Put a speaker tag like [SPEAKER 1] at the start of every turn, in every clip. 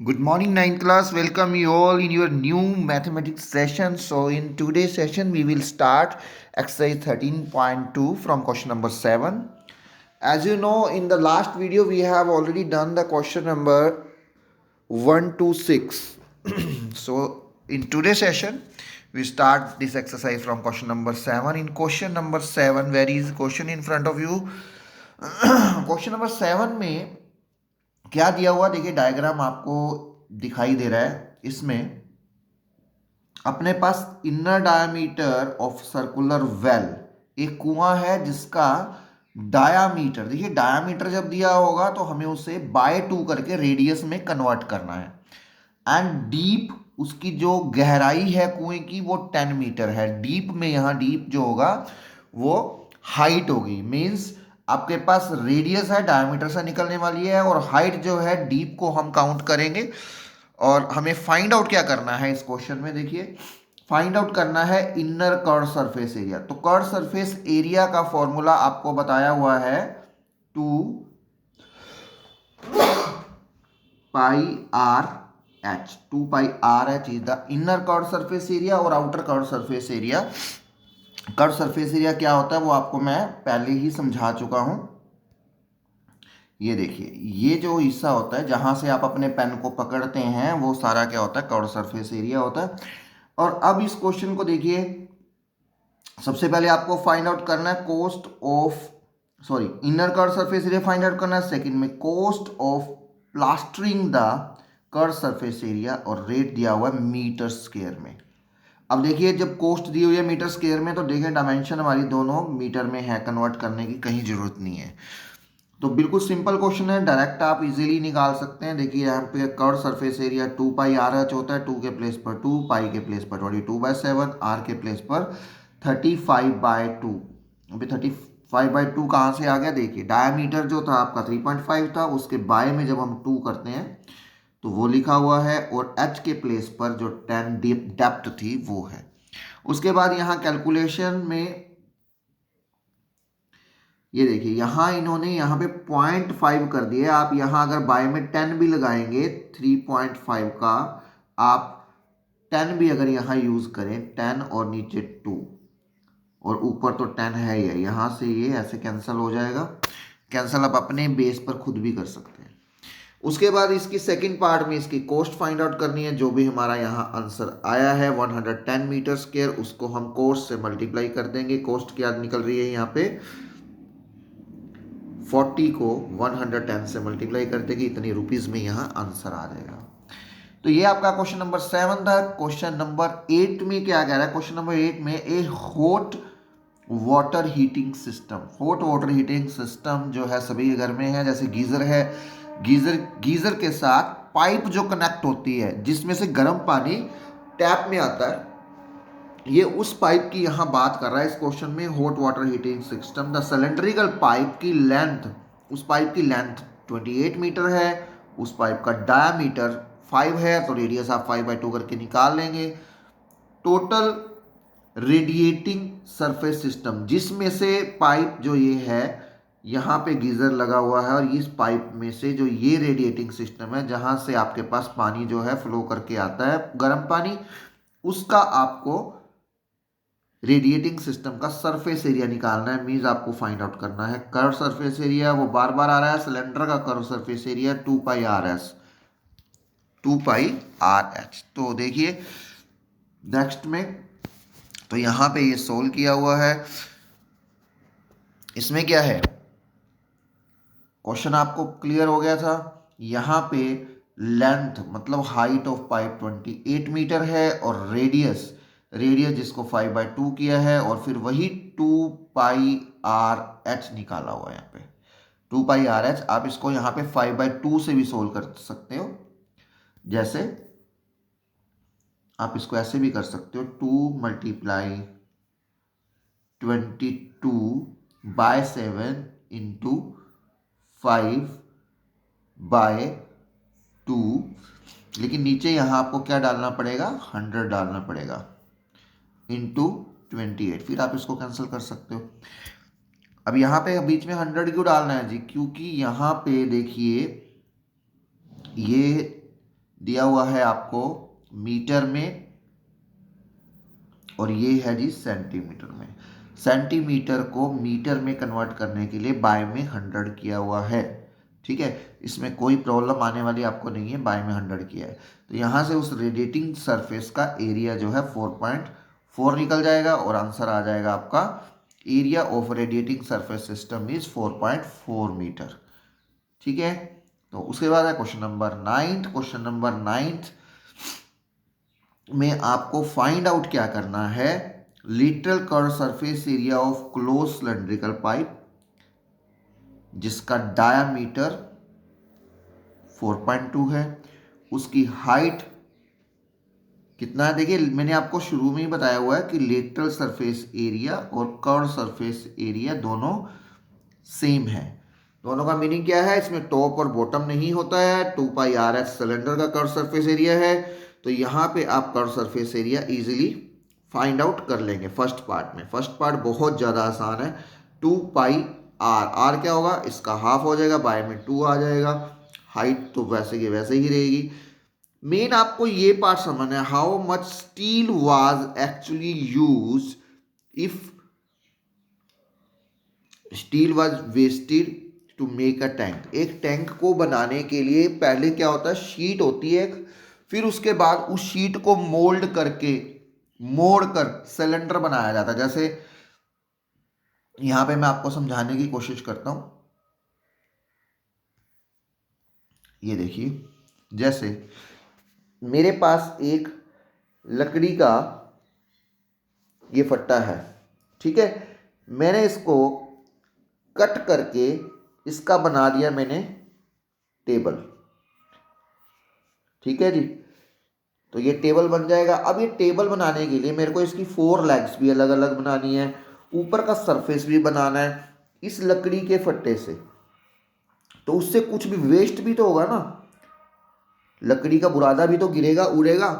[SPEAKER 1] Good morning, ninth class. Welcome you all in your new mathematics session. So, in today's session, we will start exercise 13.2 from question number 7. As you know, in the last video, we have already done the question number 1 to 6. So, in today's session, we start this exercise from question number 7. In question number 7, where is question in front of you? Question number 7 में क्या दिया हुआ देखिए, diagram आपको दिखाई दे रहा है। इसमें अपने पास inner diameter of circular well, एक कुआं है जिसका डायामीटर, देखिए डायामीटर जब दिया होगा तो हमें उसे बाय 2 करके रेडियस में कन्वर्ट करना है। एंड डीप, उसकी जो गहराई है कुएं की वो 10 मीटर है। डीप में यहाँ डीप जो होगा वो हाइट होगी। मीन्स आपके पास रेडियस है, डायमीटर से निकलने वाली है, और हाइट जो है डीप को हम काउंट करेंगे। और हमें फाइंड आउट क्या करना है इस क्वेश्चन में, देखिए फाइंड आउट करना है इनर कर्व सरफेस एरिया। तो कर्व सरफेस एरिया का फॉर्मूला आपको बताया हुआ है 2πr h। 2πr h is the inner curve surface area और outer curve surface area. Curve surface area क्या होता है वो आपको मैं पहले ही समझा चुका हूं। ये देखिए, ये जो हिस्सा होता है जहां से आप अपने पेन को पकड़ते हैं वो सारा क्या होता है, कर्व सरफेस एरिया होता है। और अब इस क्वेश्चन को देखिए, सबसे पहले आपको फाइंड आउट करना है inner curve surface area find out करना है। सेकंड में cost of plastering the curve surface area, और रेट दिया हुआ है मीटर स्क्वायर में। अब देखिए, जब कॉस्ट दी हुई है मीटर स्क्वायर में तो देखिए डायमेंशन हमारी दोनों मीटर में है, कन्वर्ट करने की कहीं जरूरत नहीं है। तो बिल्कुल सिंपल क्वेश्चन है, डायरेक्ट आप इजीली निकाल सकते हैं। देखिए यहाँ पे curve surface area 2πr h होता है, 2 के प्लेस पर 2, पाई के प्लेस पर 22/7, r के प्लेस पर 35/2। अभी 35/2 कहाँ से आ गया, देखिए डायमीटर जो था आपका 3.5 था, उसके बाय में जब हम 2 करते हैं तो वो लिखा हुआ है, और h के प्लेस पर जो 10 डेप्थ थी वो है। उसके बाद यहाँ कैलकुलेशन में ये देखिए, यहाँ इन्होंने यहाँ पे 0.5 कर दिया। आप यहाँ अगर बाय में 10 भी लगाएंगे 3.5 का, आप 10 भी अगर यहाँ यूज करें, 10 और नीचे 2 और ऊपर तो 10 है ही, यहाँ से ये ऐसे कैंसिल हो जाएगा। कैंसिल आप अपने बेस पर खुद भी कर सकते हैं। उसके बाद इसकी सेकंड पार्ट में इसकी कॉस्ट फाइंड आउट करनी है। जो भी हमारा यहाँ आंसर आया है 110 मीटर स्क्वायर, उसको हम कॉस्ट से मल्टीप्लाई कर देंगे। कॉस्ट क्या निकल रही है यहाँ पे, 40 को 110 से मल्टीप्लाई कर देंगे, इतनी रुपीज में यहाँ आंसर आ जाएगा। तो ये आपका क्वेश्चन नंबर 7 था। क्वेश्चन नंबर 8 में क्या कह रहा है, क्वेश्चन नंबर 8 में ए hot water heating system. Hot water heating system जो है सभी के घर में है, जैसे गीजर है। गीजर के साथ पाइप जो कनेक्ट होती है जिसमें से गर्म पानी टैप में आता है, ये उस पाइप की यहां बात कर रहा है इस क्वेश्चन में। Hot water heating system, the cylindrical pipe की लेंथ, उस पाइप की लेंथ 28 मीटर है, उस पाइप का डायामीटर 5 है, तो रेडियस आप 5/2 करके निकाल लेंगे। टोटल रेडिएटिंग सरफेस सिस्टम, जिसमें से पाइप जो ये है यहाँ पे गीजर लगा हुआ है, और इस पाइप में से जो ये रेडिएटिंग सिस्टम है जहां से आपके पास पानी जो है फ्लो करके आता है गर्म पानी, उसका आपको रेडिएटिंग सिस्टम का सरफेस एरिया निकालना है। मीन्स आपको फाइंड आउट करना है कर्व सरफेस एरिया, वो बार बार आ रहा है। सिलेंडर का curve surface area 2πr h। तो देखिए नेक्स्ट में, तो यहां पे ये सोल्व किया हुआ है। इसमें क्या है, क्वेश्चन आपको क्लियर हो गया था। यहां पे लेंथ मतलब हाइट ऑफ पाइप 28 मीटर है, और रेडियस जिसको 5/2 किया है, और फिर वही 2πr h निकाला हुआ है यहाँ पे। 2πr h आप इसको यहाँ पे 5/2 से भी सोल्व कर सकते हो। जैसे आप इसको ऐसे भी कर सकते हो, 2 × 22/7 इंटू 5/2, लेकिन नीचे यहां आपको क्या डालना पड़ेगा, 100 डालना पड़ेगा, इंटू 28। फिर आप इसको कैंसिल कर सकते हो। अब यहां पे बीच में 100 क्यों डालना है जी, क्योंकि यहां पे देखिए ये दिया हुआ है आपको मीटर में और ये है जी सेंटीमीटर में। सेंटीमीटर को मीटर में कन्वर्ट करने के लिए बाय में 100 किया हुआ है। ठीक है, इसमें कोई प्रॉब्लम आने वाली आपको नहीं है, बाय में 100 किया है। तो यहाँ से उस रेडिएटिंग सरफेस का एरिया जो है 4.4 निकल जाएगा और आंसर आ जाएगा आपका area of radiating surface system is 4.4 metre. ठीक है, तो उसके बाद है क्वेश्चन नंबर 9। क्वेश्चन नंबर 9 में आपको फाइंड आउट क्या करना है, literal curve surface area of close cylindrical pipe जिसका डायामीटर 4.2 है, उसकी हाइट कितना है। देखिए मैंने आपको शुरू में ही बताया हुआ है कि लेटरल सरफेस एरिया और कर्व सरफेस एरिया दोनों सेम है। दोनों का मीनिंग क्या है, इसमें टॉप और बॉटम नहीं होता है। 2πRH सिलेंडर का कर्व सरफेस एरिया है, तो यहाँ पे आप curve surface area easily find out कर लेंगे फर्स्ट पार्ट में। फर्स्ट पार्ट बहुत ज़्यादा आसान है। 2πR, आर क्या होगा, इसका हाफ हो जाएगा, बाय में 2 आ जाएगा, हाइट तो वैसे की वैसे ही रहेगी। मेन आपको ये पार्ट समझना है, how much steel was actually use if steel was wasted to make a tank. एक टैंक को बनाने के लिए पहले क्या होता है, शीट होती है एक, फिर उसके बाद उस शीट को मोल्ड करके मोड़ कर सिलेंडर बनाया जाता है। जैसे यहां पे मैं आपको समझाने की कोशिश करता हूं, ये देखिए, जैसे मेरे पास एक लकड़ी का ये फट्टा है, ठीक है, मैंने इसको कट करके इसका बना दिया मैंने टेबल। ठीक है जी, तो ये टेबल बन जाएगा। अब ये टेबल बनाने के लिए मेरे को इसकी 4 लेग्स भी अलग अलग बनानी है, ऊपर का सरफेस भी बनाना है इस लकड़ी के फट्टे से। तो उससे कुछ भी वेस्ट भी तो होगा ना, लकड़ी का बुरादा भी तो गिरेगा उड़ेगा।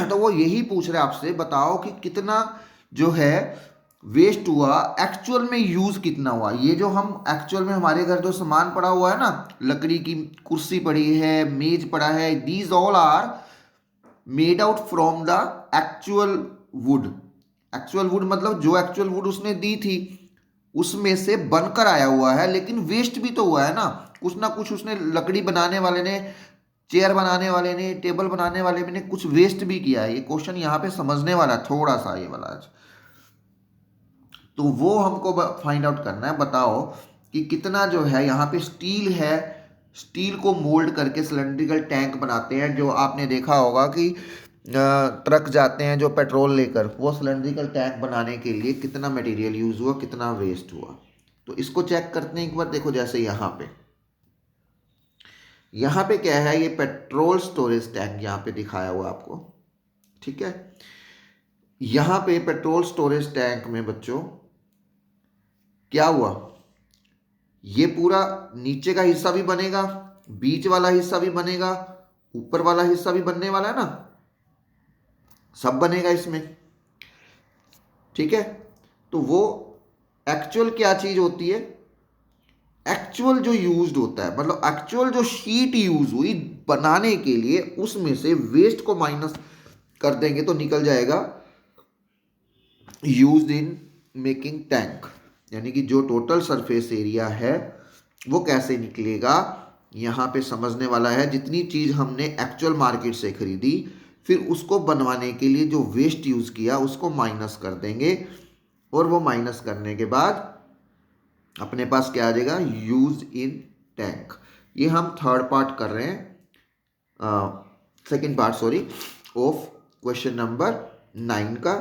[SPEAKER 1] तो वो यही पूछ रहे आपसे, बताओ कि कितना जो है वेस्ट हुआ, एक्चुअल में यूज कितना हुआ। ये जो हम एक्चुअल में हमारे घर जो सामान पड़ा हुआ है ना, लकड़ी की कुर्सी पड़ी है, मेज पड़ा है, these all are made out from the actual wood. Actual wood मतलब जो एक्चुअल वुड उसने दी थी उसमें से बनकर आया हुआ है, लेकिन वेस्ट भी तो हुआ है ना कुछ उसने, लकड़ी बनाने वाले ने, चेयर बनाने वाले ने, टेबल बनाने वाले ने कुछ वेस्ट भी किया है। ये क्वेश्चन यहाँ पे समझने वाला है थोड़ा सा ये वाला आज, तो वो हमको फाइंड आउट करना है। बताओ कि कितना जो है यहाँ पे स्टील है, स्टील को मोल्ड करके सिलेंड्रिकल टैंक बनाते हैं। जो आपने देखा होगा कि ट्रक जाते हैं जो पेट्रोल लेकर, वो सिलेंड्रिकल टैंक बनाने के लिए कितना मटेरियल यूज हुआ, कितना वेस्ट हुआ। तो इसको चेक करते हैं एक बार। देखो जैसे यहाँ पे क्या है, ये पेट्रोल स्टोरेज टैंक यहाँ पे दिखाया हुआ आपको। ठीक है, यहाँ पे पेट्रोल स्टोरेज टैंक में बच्चों क्या हुआ, ये पूरा नीचे का हिस्सा भी बनेगा, बीच वाला हिस्सा भी बनेगा, ऊपर वाला हिस्सा भी बनने वाला है ना, सब बनेगा इसमें। ठीक है, तो वो एक्चुअल क्या चीज होती है, एक्चुअल जो यूज्ड होता है, मतलब एक्चुअल जो शीट यूज हुई बनाने के लिए, उसमें से वेस्ट को माइनस कर देंगे तो निकल जाएगा यूज्ड इन मेकिंग टैंक। यानी कि जो टोटल सरफेस एरिया है वो कैसे निकलेगा, यहाँ पे समझने वाला है। जितनी चीज हमने एक्चुअल मार्केट से खरीदी, फिर उसको बनवाने के लिए जो वेस्ट यूज किया उसको माइनस कर देंगे, और वो माइनस करने के बाद अपने पास क्या आ जाएगा, यूज इन टैंक। ये हम थर्ड पार्ट कर रहे हैं, second part sorry of question number 9 का।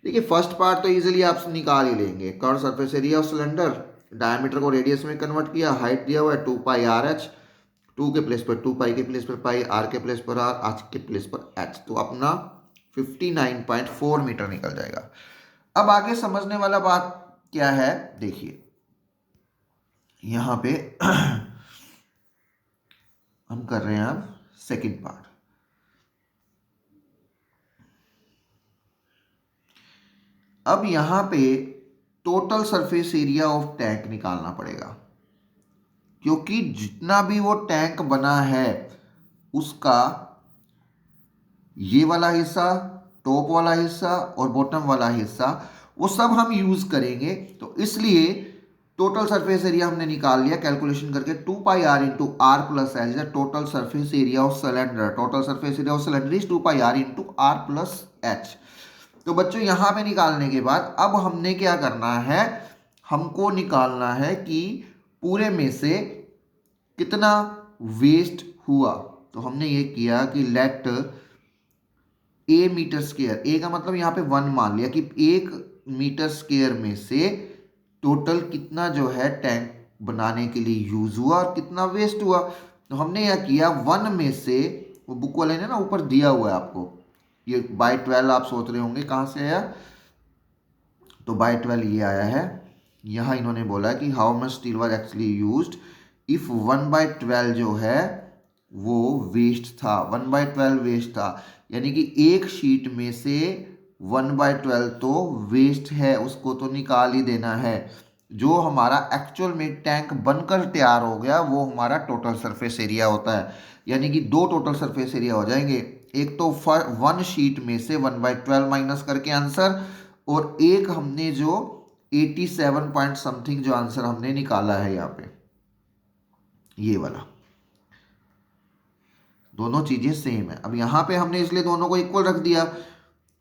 [SPEAKER 1] देखिए फर्स्ट पार्ट तो इजीली आप निकाल ही लेंगे। Curve surface area of cylinder, diameter को रेडियस में कन्वर्ट किया, हाइट दिया हुआ है 2πRH, 2 के प्लेस पर 2π के प्लेस पर पाई, आर के प्लेस पर आर, एच के प्लेस पर एच, तो अपना 59.4 मीटर निकल जाएगा। अब आगे समझने वाला बात क्या है, देखिए यहाँ पे हम कर रहे हैं अब सेकंड पार्ट। अब यहाँ पे total surface area of tank निकालना पड़ेगा, क्योंकि जितना भी वो टैंक बना है उसका ये वाला हिस्सा, टॉप वाला हिस्सा और बॉटम वाला हिस्सा, वो सब हम यूज करेंगे। तो इसलिए टोटल सरफेस एरिया हमने निकाल लिया कैलकुलेशन करके, 2πr into r plus h is the total surface area of cylinder. Total surface area of cylinder is 2πr into r plus h. तो बच्चों यहां पे निकालने के बाद अब हमने क्या करना है, हमको निकालना है कि पूरे में से कितना वेस्ट हुआ। तो हमने ये किया कि लेट ए मीटर स्क्वायर, ए का मतलब यहाँ पे 1 मान लिया कि 1 मीटर स्क्वायर में से टोटल कितना जो है टैंक बनाने के लिए यूज हुआ और कितना वेस्ट हुआ। तो हमने यह किया 1 में से, वो बुक वाले ने ना ऊपर दिया हुआ है आपको, ये बाय 12 आप सोच रहे होंगे कहाँ से आया, तो बाय 12 ये आया है। यहाँ इन्होंने बोला कि how much steel was actually used if 1/12 जो है वो वेस्ट था, 1/12 वेस्ट था, यानी कि एक शीट में से 1/12 तो वेस्ट है, उसको तो निकाल ही देना है। जो हमारा एक्चुअल में टैंक बनकर तैयार हो गया वो हमारा टोटल सरफेस एरिया होता है, यानी कि 2 टोटल सरफेस एरिया हो जाएंगे। एक तो 1 शीट में से 1/12 माइनस करके आंसर, और एक हमने जो 87 पॉइंट समथिंग जो आंसर हमने निकाला है यहाँ पे, ये वाला, दोनों चीजें सेम है। अब यहां पे हमने इसलिए दोनों को इक्वल रख दिया,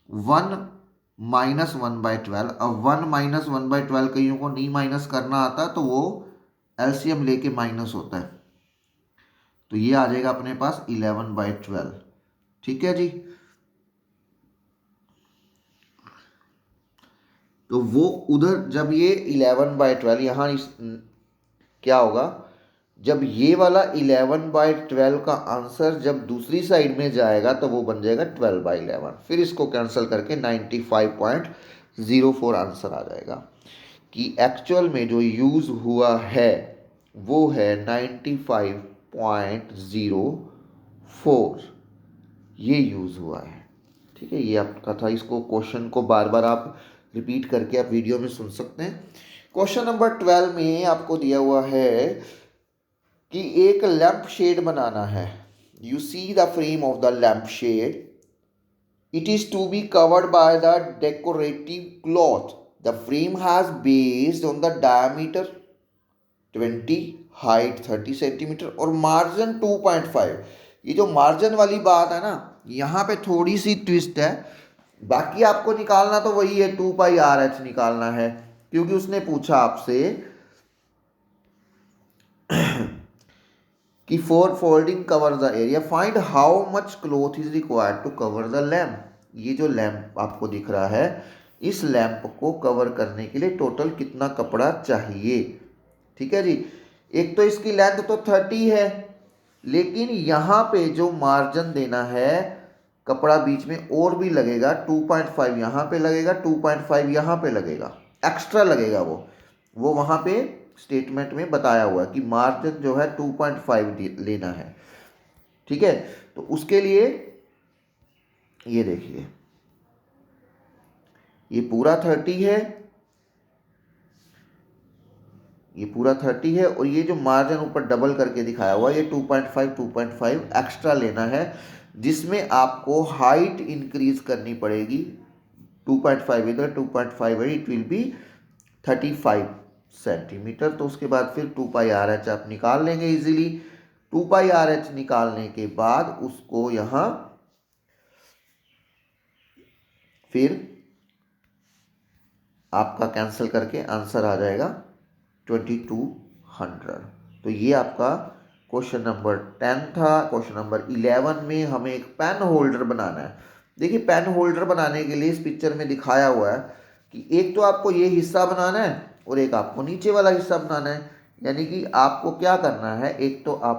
[SPEAKER 1] 1 माइनस 1/12। अब 1 माइनस 1/12 कईयों को नहीं माइनस करना आता तो वो एलसीएम लेके माइनस होता है, तो ये आ जाएगा अपने पास 11/12। ठीक है जी, तो वो उधर जब ये 11/12 यहाँ क्या होगा, जब ये वाला 11/12 का आंसर जब दूसरी साइड में जाएगा तो वो बन जाएगा 12/11, फिर इसको कैंसिल करके 95.04 आंसर आ जाएगा कि एक्चुअल में जो यूज हुआ है वो है 95.04, ये यूज हुआ है। ठीक है, ये आपका था, इसको क्वेश्चन को बार बार आप रिपीट करके आप वीडियो में सुन सकते हैं। क्वेश्चन नंबर 12 में आपको दिया हुआ है कि एक लैंप शेड बनाना है। You see the frame of the lamp shade, it is to be covered by the decorative cloth. The frame has based on the diameter 20, height 30 centimetre और मार्जिन 2.5। ये जो मार्जिन वाली बात है ना, यहाँ पे थोड़ी सी ट्विस्ट है, बाकी आपको निकालना तो वही है, 2πRH निकालना है, क्योंकि उसने पूछा आपसे कि for folding cover the area find how much cloth is required to cover the lamp. ये जो लैम्प आपको दिख रहा है, इस लैम्प को कवर करने के लिए टोटल कितना कपड़ा चाहिए। ठीक है जी, एक तो इसकी लेंथ तो 30 है, लेकिन यहाँ पे जो मार्जिन देना है, कपड़ा बीच में और भी लगेगा, 2.5 यहाँ पे लगेगा, 2.5 यहाँ पे लगेगा, एक्स्ट्रा लगेगा। वो वहाँ पे स्टेटमेंट में बताया हुआ है कि मार्जिन जो है 2.5 लेना है। ठीक है, तो उसके लिए ये देखिए, ये पूरा 30 है, ये पूरा 30 है, और ये जो मार्जिन ऊपर डबल करके दिखाया हुआ है ये 2.5 एक्स्ट्रा लेना है, जिसमें आपको हाइट इंक्रीज करनी पड़ेगी। 2.5 इधर, 2.5 इट विल बी 35 सेंटीमीटर। तो उसके बाद फिर 2πRH आप निकाल लेंगे इजीली। 2πRH निकालने के बाद उसको यहाँ फिर आपका कैंसिल करके आंसर आ जाएगा 2200। तो ये आपका क्वेश्चन नंबर 10 था। क्वेश्चन नंबर 11 में हमें एक पेन होल्डर बनाना है। देखिए, पेन होल्डर बनाने के लिए इस पिक्चर में दिखाया हुआ है कि एक तो आपको ये हिस्सा बनाना है और एक आपको नीचे वाला हिस्सा बनाना है। यानी कि आपको क्या करना है, एक तो आप